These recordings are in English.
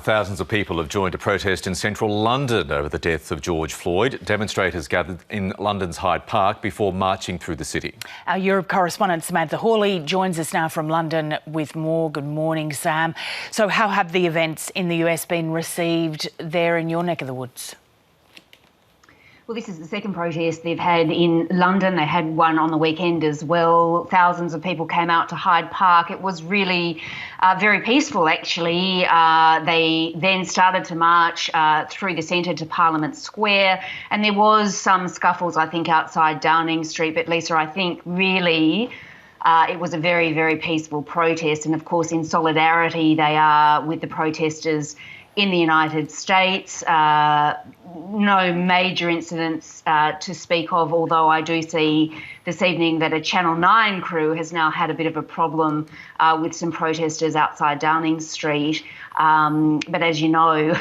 Thousands of people have joined a protest in central London over the death of George Floyd. Demonstrators gathered in London's Hyde Park before marching through the city. Our Europe correspondent Samantha Hawley joins us now from London with more. Good morning, Sam. So how have the events in the US been received there in your neck of the woods? Well, this is the second protest they've had in London. They had one on the weekend as well. Thousands of people came out to Hyde Park. It was really very peaceful, actually. They then started to march through the centre to Parliament Square, and there was some scuffles, I think, outside Downing Street. But Lisa, I think really it was a very, very peaceful protest. And of course, in solidarity, they are with the protesters in the United States. No major incidents to speak of, although I do see this evening that a Channel 9 crew has now had a bit of a problem with some protesters outside Downing Street. But as you know,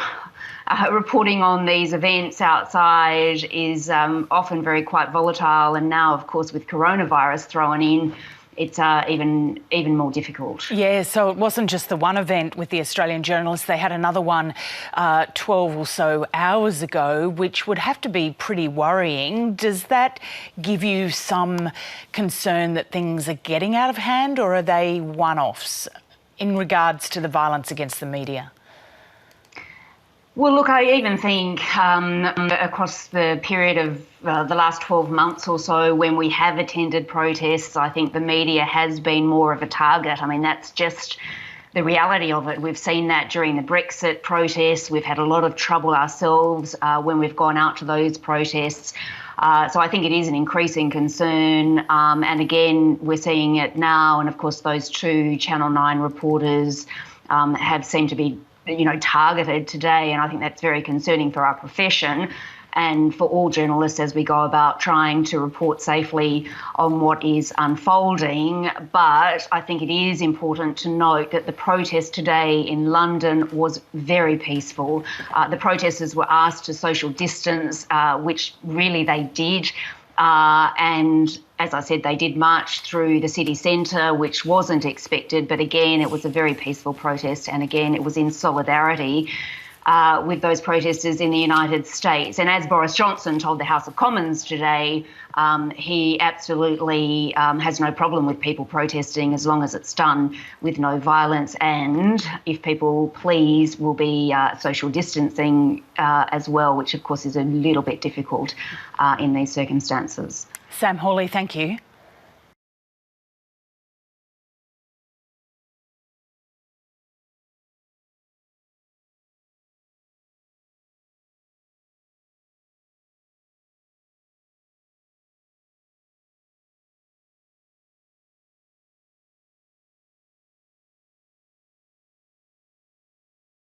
reporting on these events outside is often very quite volatile. And now, of course, with coronavirus thrown in, it's even more difficult. Yeah, so it wasn't just the one event with the Australian journalists. They had another one 12 or so hours ago, which would have to be pretty worrying. Does that give you some concern that things are getting out of hand, or are they one-offs in regards to the violence against the media? Well, look, I even think across the period of the last 12 months or so, when we have attended protests, I think the media has been more of a target. I mean, that's just the reality of it. We've seen that during the Brexit protests. We've had a lot of trouble ourselves when we've gone out to those protests. So I think it is an increasing concern. And again, we're seeing it now. And of course, those two Channel 9 reporters have seemed to be targeted today, and I think that's very concerning for our profession and for all journalists as we go about trying to report safely on what is unfolding. But I think it is important to note that the protest today in London was very peaceful. The protesters were asked to social distance, which really they did. And as I said, they did march through the city centre, which wasn't expected. But again, it was a very peaceful protest. And again, it was in solidarity with those protesters in the United States. And as Boris Johnson told the House of Commons today, he absolutely has no problem with people protesting as long as it's done with no violence. And if people please, will be social distancing as well, which of course is a little bit difficult in these circumstances. Sam Hawley, thank you.